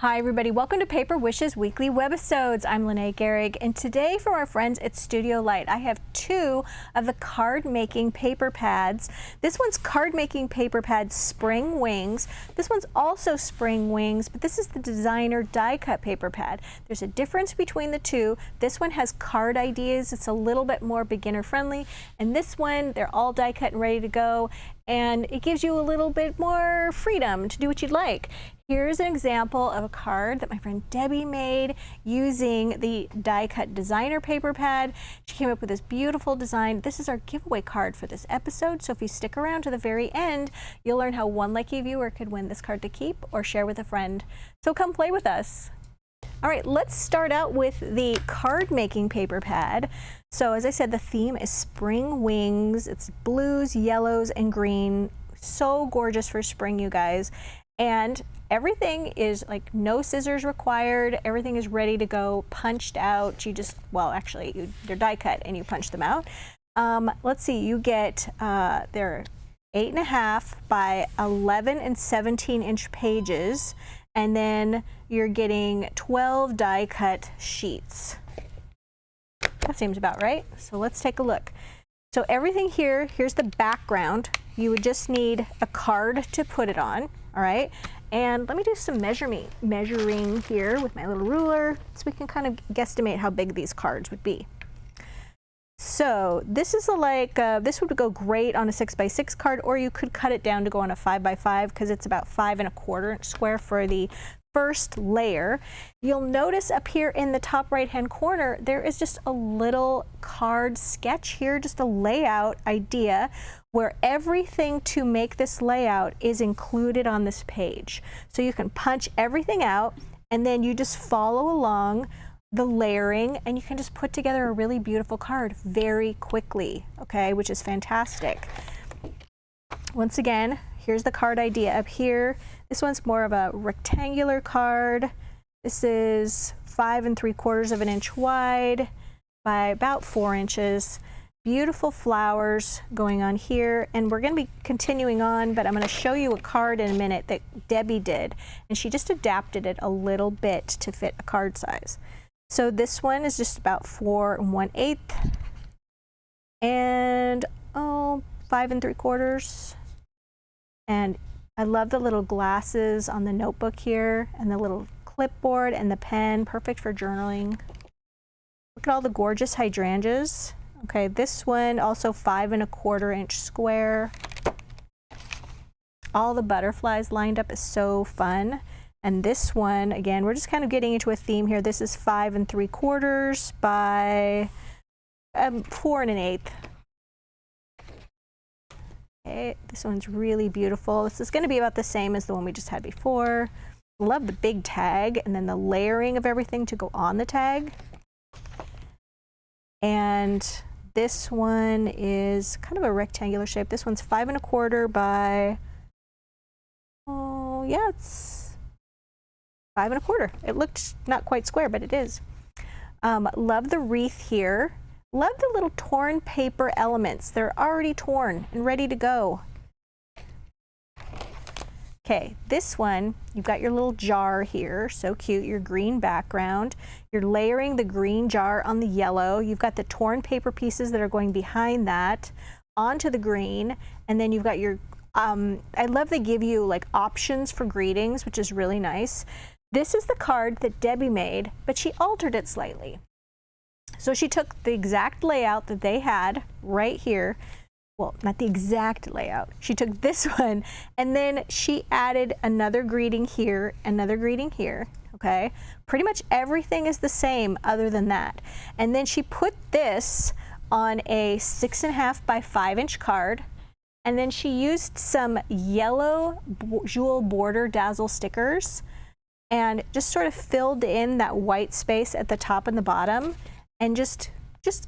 Hi everybody, welcome to Paper Wishes Weekly Webisodes. I'm Lene Gehrig, and today from our friends at Studio Light, I have two of the card making paper pads. This one's card making paper pad Spring Wings. This one's also Spring Wings, but this is the designer die cut paper pad. There's a difference between the two. This one has card ideas. It's a little bit more beginner friendly, and this one, they're all die cut and ready to go, and it gives you a little bit more freedom to do what you'd like. Here's an example of a card that my friend Debbie made using the die cut designer paper pad. She came up with this beautiful design. This is our giveaway card for this episode, so if you stick around to the very end, you'll learn how one lucky viewer could win this card to keep or share with a friend. So come play with us. All right, let's start out with the card making paper pad. So as I said, the theme is Spring Wings. It's blues, yellows, and green. So gorgeous for spring, you guys. And everything is like no scissors required. Everything is ready to go, punched out. You just, well, actually, they're die cut and you punch them out. Let's see, you get, they're 8.5 by 11 and 17-inch pages. And then you're getting 12 die cut sheets. That seems about right. So let's take a look. So everything here, here's the background. You would just need a card to put it on, all right? And let me do some measuring here with my little ruler so we can kind of guesstimate how big these cards would be. So this is this would go great on a 6x6 card, or you could cut it down to go on a 5x5 because it's about 5.25 inch square for the first layer. You'll notice up here in the top right hand corner there is just a little card sketch here, just a layout idea where everything to make this layout is included on this page. So you can punch everything out and then you just follow along the layering and you can just put together a really beautiful card very quickly, okay, which is fantastic. Once again, here's the card idea up here. This one's more of a rectangular card. This is 5 3/4 of an inch wide by about 4 inches. Beautiful flowers going on here, and we're going to be continuing on, but I'm going to show you a card in a minute that Debbie did, and she just adapted it a little bit to fit a card size. So this one is just about 4 1/8 and 5 3/4. And I love the little glasses on the notebook here and the little clipboard and the pen, perfect for journaling. Look at all the gorgeous hydrangeas. Okay, this one also 5 1/4 inch square. All the butterflies lined up is so fun. And this one, again, we're just kind of getting into a theme here. This is 5 3/4 by 4 1/8. Okay, this one's really beautiful. This is going to be about the same as the one we just had before. Love the big tag and then the layering of everything to go on the tag. And this one is kind of a rectangular shape. This one's 5 1/4 by, yeah, it's 5 1/4. It looked not quite square, but it is. Love the wreath here. Love the little torn paper elements. They're already torn and ready to go. Okay, this one, you've got your little jar here, so cute, your green background. You're layering the green jar on the yellow. You've got the torn paper pieces that are going behind that onto the green, and then you've got your, I love they give you like options for greetings, which is really nice. This is the card that Debbie made, but she altered it slightly. So she took the exact layout that they had right here. Well, not the exact layout. She took this one and then she added another greeting here, okay? Pretty much everything is the same other than that. And then she put this on a 6.5 by 5 inch card. And then she used some yellow jewel border dazzle stickers and just sort of filled in that white space at the top and the bottom and just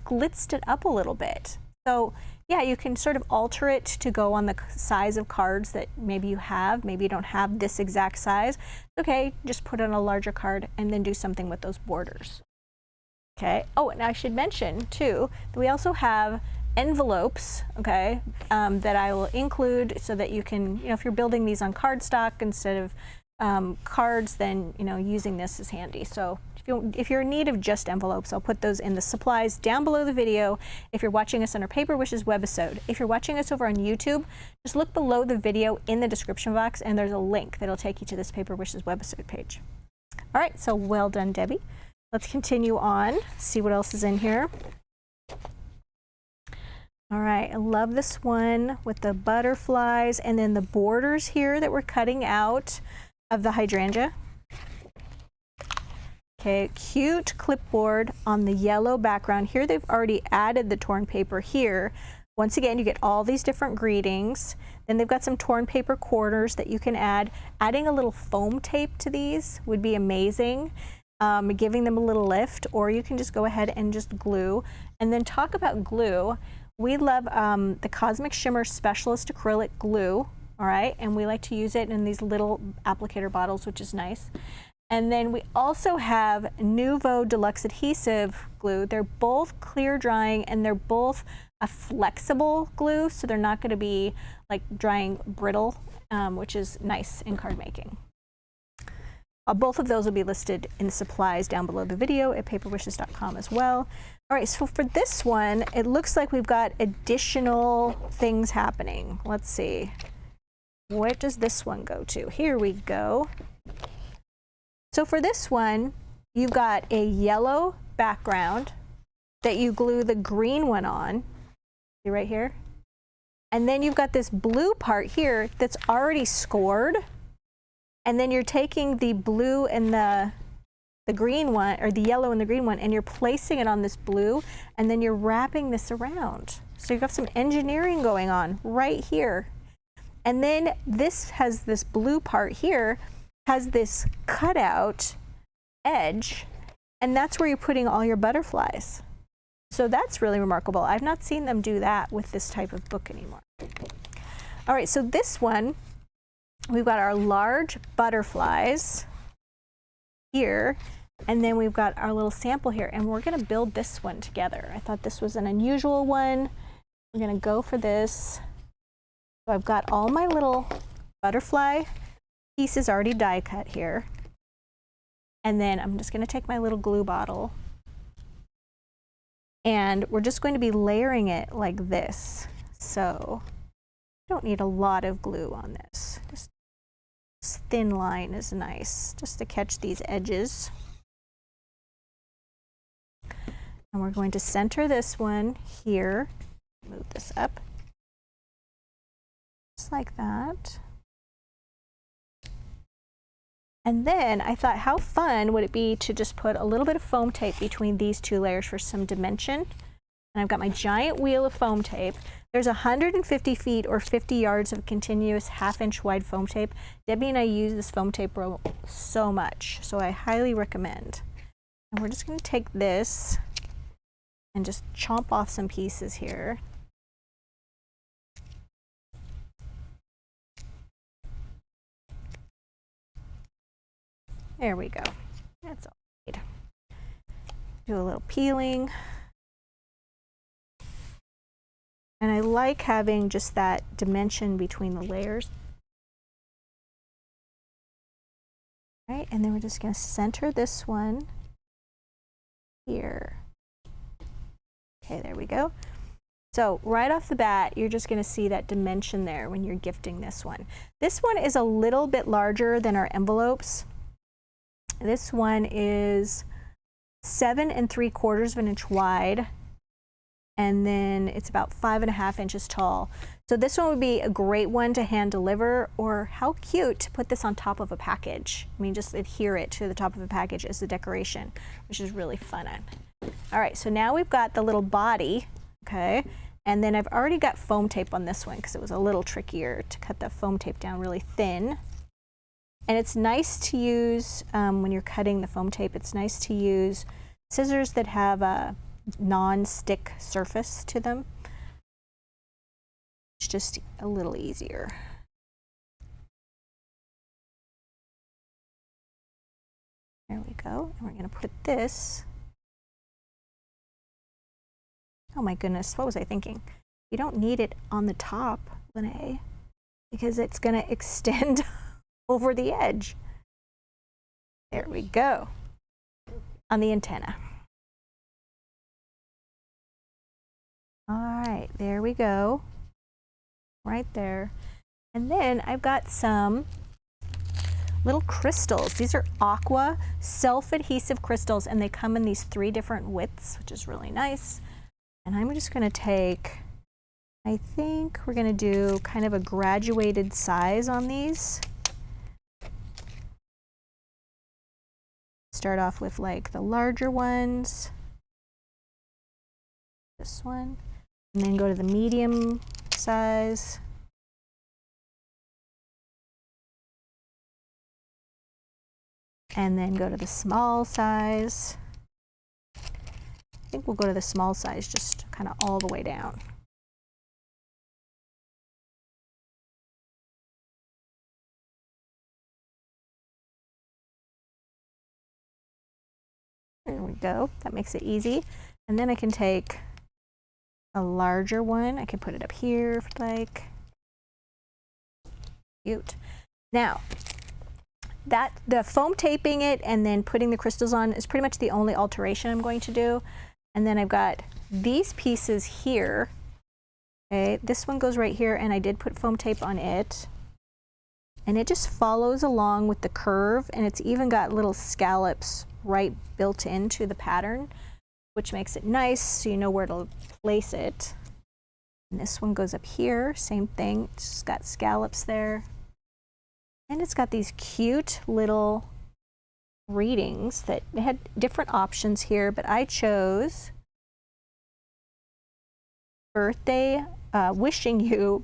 glitzed it up a little bit. So yeah, you can sort of alter it to go on the size of cards that maybe you have. Maybe you don't have this exact size. Okay, just put on a larger card and then do something with those borders. Okay, oh, and I should mention too that we also have envelopes, okay, that I will include so that you can, if you're building these on cardstock instead of cards, then using this is handy. So if you're in need of just envelopes, I'll put those in the supplies down below the video if you're watching us on our Paper Wishes webisode. If you're watching us over on YouTube, just look below the video in the description box and there's a link that'll take you to this Paper Wishes webisode page. All right, so well done, Debbie. Let's continue on, see what else is in here. All right, I love this one with the butterflies and then the borders here that we're cutting out of the hydrangea. Okay, cute clipboard on the yellow background. Here they've already added the torn paper here. Once again, you get all these different greetings. Then they've got some torn paper corners that you can add. Adding a little foam tape to these would be amazing, giving them a little lift, or you can just go ahead and just glue. And then talk about glue. We love the Cosmic Shimmer Specialist Acrylic Glue, all right? And we like to use it in these little applicator bottles, which is nice. And then we also have Nouveau Deluxe Adhesive Glue. They're both clear drying and they're both a flexible glue, so they're not going to be like drying brittle, which is nice in card making. Both of those will be listed in the supplies down below the video at paperwishes.com as well. All right, so for this one, it looks like we've got additional things happening. Let's see. What does this one go to? Here we go. So for this one, you've got a yellow background that you glue the green one on. See right here? And then you've got this blue part here that's already scored. And then you're taking the blue and the green one, or the yellow and the green one, and you're placing it on this blue, and then you're wrapping this around. So you've got some engineering going on right here. And then this has this blue part here, has this cutout edge, and that's where you're putting all your butterflies. So that's really remarkable. I've not seen them do that with this type of book anymore. All right, so this one, we've got our large butterflies here, and then we've got our little sample here, and we're gonna build this one together. I thought this was an unusual one. We're gonna go for this. So I've got all my little butterfly pieces already die cut here. And then I'm just gonna take my little glue bottle and we're just going to be layering it like this. So don't need a lot of glue on this. Just this thin line is nice, just to catch these edges. And we're going to center this one here. Move this up, just like that. And then I thought, how fun would it be to just put a little bit of foam tape between these two layers for some dimension. And I've got my giant wheel of foam tape. There's 150 feet or 50 yards of continuous 1/2 inch wide foam tape. Debbie and I use this foam tape roll so much, so I highly recommend. And we're just going to take this and just chomp off some pieces here. There we go. That's all right. Do a little peeling. And I like having just that dimension between the layers. All right, and then we're just going to center this one here. Okay, there we go. So right off the bat, you're just going to see that dimension there when you're gifting this one. This one is a little bit larger than our envelopes. This one is 7 3/4 inch wide, and then it's about 5.5 inches tall. So this one would be a great one to hand deliver, or how cute to put this on top of a package. I mean, just adhere it to the top of a package as a decoration, which is really fun. All right, so now we've got the little body, okay? And then I've already got foam tape on this one because it was a little trickier to cut the foam tape down really thin. And it's nice to use, when you're cutting the foam tape, it's nice to use scissors that have a non-stick surface to them. It's just a little easier. There we go. And we're going to put this. Oh my goodness, what was I thinking? You don't need it on the top, Lene, because it's going to extend over the edge. There we go. On the antenna. All right, there we go. Right there. And then I've got some little crystals. These are aqua self-adhesive crystals, and they come in these 3 different widths, which is really nice. And I'm just going to take, I think we're going to do kind of a graduated size on these. Start off with like the larger ones, this one, and then go to the medium size. And then go to the small size. I think we'll go to the small size, just kind of all the way down. There we go. That makes it easy. And then I can take a larger one. I can put it up here if I'd like. Cute. Now, the foam taping it and then putting the crystals on is pretty much the only alteration I'm going to do. And then I've got these pieces here. Okay, this one goes right here, and I did put foam tape on it. And it just follows along with the curve, and it's even got little scallops right built into the pattern, which makes it nice so you know where to place it. And this one goes up here, same thing, it's just got scallops there. And it's got these cute little readings that they had different options here, but I chose birthday, wishing you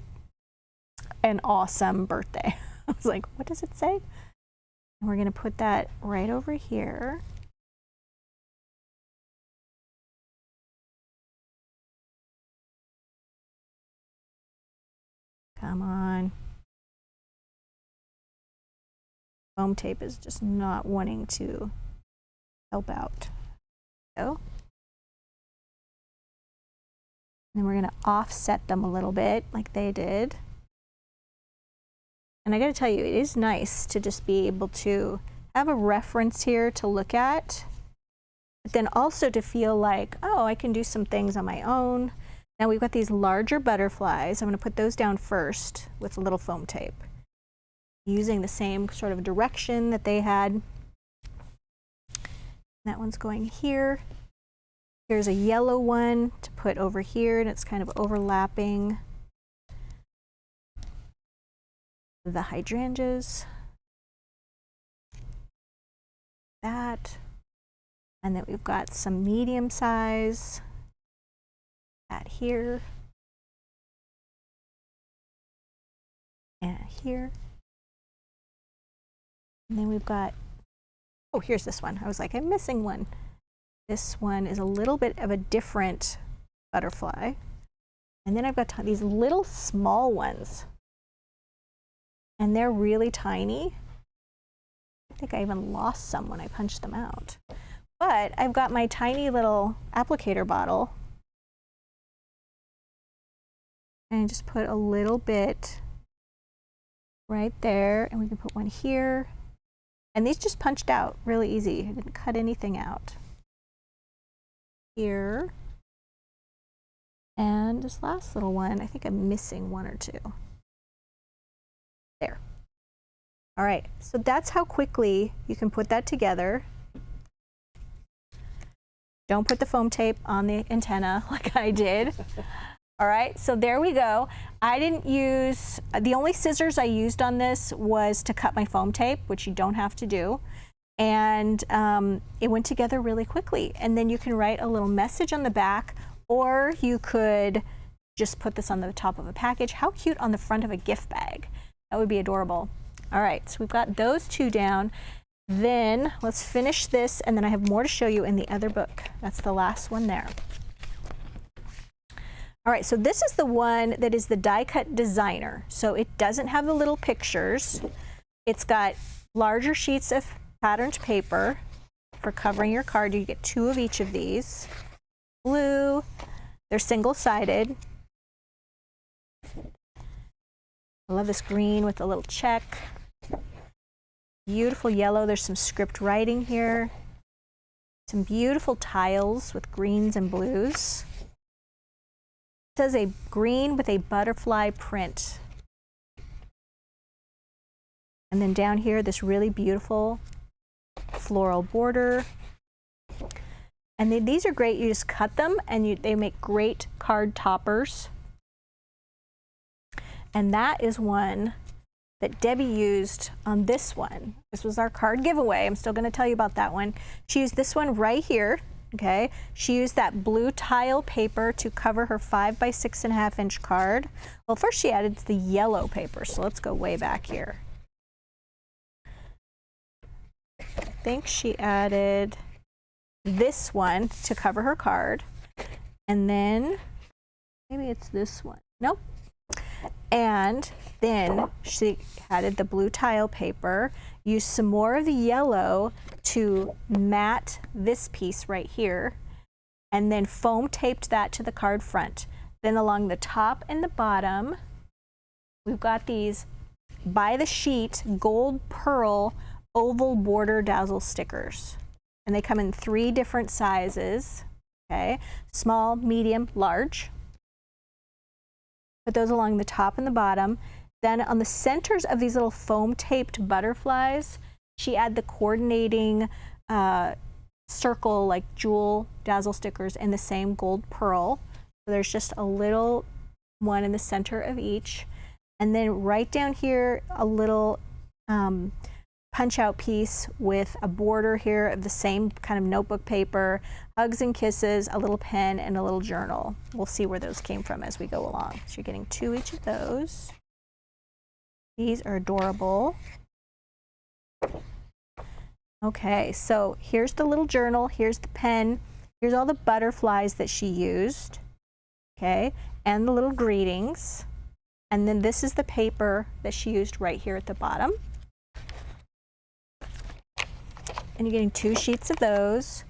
an awesome birthday. I was like, what does it say? And we're going to put that right over here. Come on. Foam tape is just not wanting to help out. So, then we're going to offset them a little bit like they did. And I got to tell you, it is nice to just be able to have a reference here to look at, but then also to feel like, oh, I can do some things on my own. Now we've got these larger butterflies. I'm going to put those down first with a little foam tape, using the same sort of direction that they had. That one's going here. Here's a yellow one to put over here, and it's kind of overlapping the hydrangeas. That. And then we've got some medium size. That here. And here. And then we've got, oh, here's this one. I was like, I'm missing one. This one is a little bit of a different butterfly. And then I've got these little small ones. And they're really tiny. I think I even lost some when I punched them out. But I've got my tiny little applicator bottle. And just put a little bit right there. And we can put one here. And these just punched out really easy. I didn't cut anything out. Here. And this last little one, I think I'm missing one or two. There. All right, so that's how quickly you can put that together. Don't put the foam tape on the antenna like I did. All right, so there we go. I didn't use, the only scissors I used on this was to cut my foam tape, which you don't have to do. And it went together really quickly. And then you can write a little message on the back, or you could just put this on the top of a package. How cute on the front of a gift bag. That would be adorable. All right, so we've got those two down. Then let's finish this, and then I have more to show you in the other book. That's the last one there. All right, so this is the one that is the die cut designer. So it doesn't have the little pictures. It's got larger sheets of patterned paper for covering your card. You get 2 of each of these. Blue, they're single-sided. I love this green with a little check. beautiful yellow. There's some script writing here. Some beautiful tiles with greens and blues. It says a green with a butterfly print. And then down here, this really beautiful floral border. And these are great. You just cut them and they make great card toppers. And that is one that Debbie used on this one. This was our card giveaway. I'm still going to tell you about that one. She used this one right here. Okay, she used that blue tile paper to cover her 5 by 6.5 inch card. Well, first she added the yellow paper, so let's go way back here. I think she added this one to cover her card, and then maybe it's this one. Nope. And then she added the blue tile paper, used some more of the yellow to mat this piece right here, and then foam taped that to the card front. Then along the top and the bottom, we've got these by the sheet gold pearl oval border dazzle stickers. And they come in 3 different sizes, okay? Small, medium, large. Put those along the top and the bottom. Then on the centers of these little foam taped butterflies, she added the coordinating circle like jewel dazzle stickers in the same gold pearl. So there's just a little one in the center of each. And then right down here, a little punch out piece with a border here of the same kind of notebook paper, hugs and kisses, a little pen, and a little journal. We'll see where those came from as we go along. So you're getting 2 each of those. These are adorable. Okay, so here's the little journal, here's the pen, here's all the butterflies that she used, okay, and the little greetings. And then this is the paper that she used right here at the bottom. And you're getting 2 sheets of those.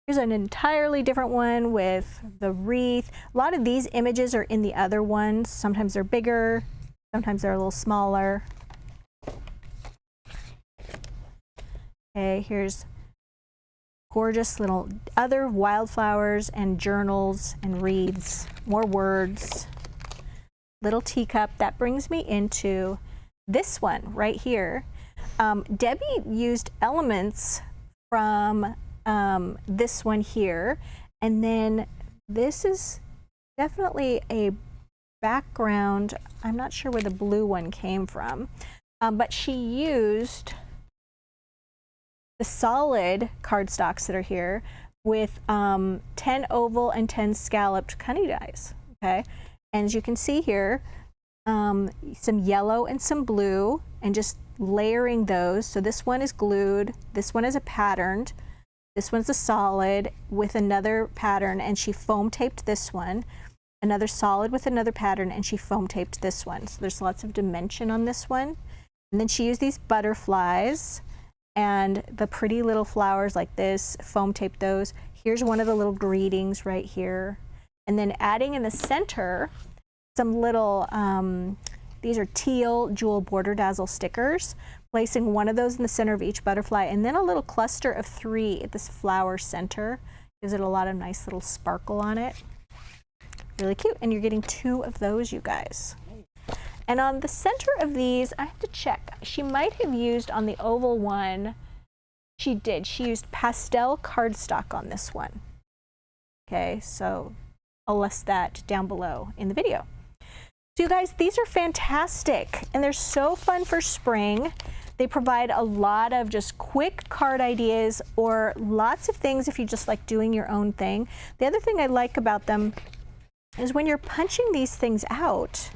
Here's an entirely different one with the wreath. A lot of these images are in the other ones. Sometimes they're bigger, sometimes they're a little smaller. Okay, here's gorgeous little other wildflowers and journals and wreaths, more words, little teacup. That brings me into this one right here. Debbie used elements from this one here, and then this is definitely a background. I'm not sure where the blue one came from, but she used the solid cardstocks that are here with 10 oval and 10 scalloped cunny dies. Okay, and as you can see here, some yellow and some blue, and just layering those. So this one is glued, this one is a patterned, this one's a solid with another pattern, and she foam taped this one, another solid with another pattern, and she foam taped this one. So there's lots of dimension on this one. And then she used these butterflies and the pretty little flowers like this, foam taped those. Here's one of the little greetings right here. And then adding in the center some little, these are teal jewel border dazzle stickers, placing one of those in the center of each butterfly, and then a little cluster of 3 at this flower center. Gives it a lot of nice little sparkle on it. Really cute, and you're getting 2 of those, you guys. And on the center of these, I have to check. She might have used on the oval one, she did. She used pastel cardstock on this one. Okay, so I'll list that down below in the video. So you guys, these are fantastic, and they're so fun for spring. They provide a lot of just quick card ideas or lots of things if you just like doing your own thing. The other thing I like about them is when you're punching these things out,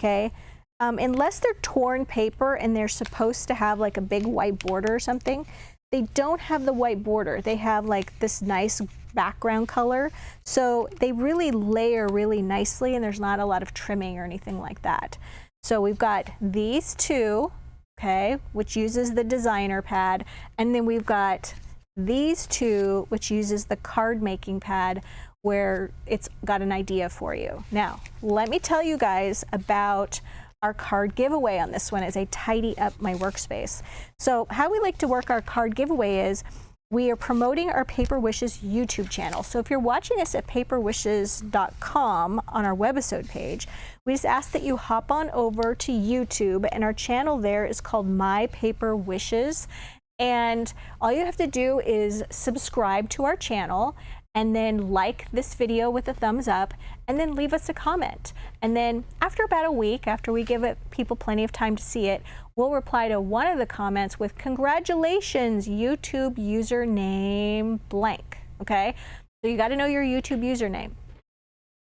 okay, unless they're torn paper and they're supposed to have like a big white border or something, they don't have the white border. They have like this nice background color. So they really layer really nicely, and there's not a lot of trimming or anything like that. So we've got these 2, okay, which uses the designer pad, and then we've got these 2, which uses the card making pad, where it's got an idea for you. Now, let me tell you guys about our card giveaway on this one as I tidy up my workspace. So how we like to work our card giveaway is we are promoting our Paper Wishes YouTube channel. So if you're watching us at paperwishes.com on our webisode page, we just ask that you hop on over to YouTube, and our channel there is called My Paper Wishes. And all you have to do is subscribe to our channel, and then like this video with a thumbs up, and then leave us a comment. And then after about a week, after we give people plenty of time to see it, we'll reply to one of the comments with congratulations, YouTube username blank, okay? So you gotta know your YouTube username.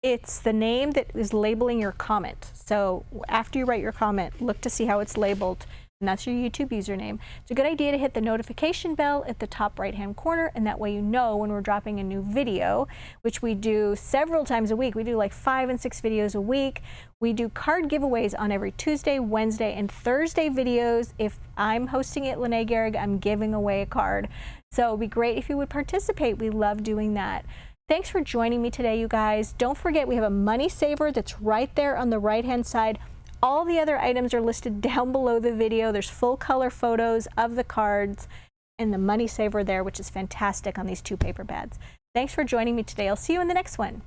It's the name that is labeling your comment. So after you write your comment, look to see how it's labeled, and that's your YouTube username. It's a good idea to hit the notification bell at the top right-hand corner, and that way you know when we're dropping a new video, which we do several times a week. We do like 5 and 6 videos a week. We do card giveaways on every Tuesday, Wednesday, and Thursday videos. If I'm hosting it, Lene Gehrig, I'm giving away a card. So it'd be great if you would participate. We love doing that. Thanks for joining me today, you guys. Don't forget, we have a money saver that's right there on the right-hand side. All the other items are listed down below the video. There's full color photos of the cards and the money saver there, which is fantastic on these 2 paper pads. Thanks for joining me today. I'll see you in the next one.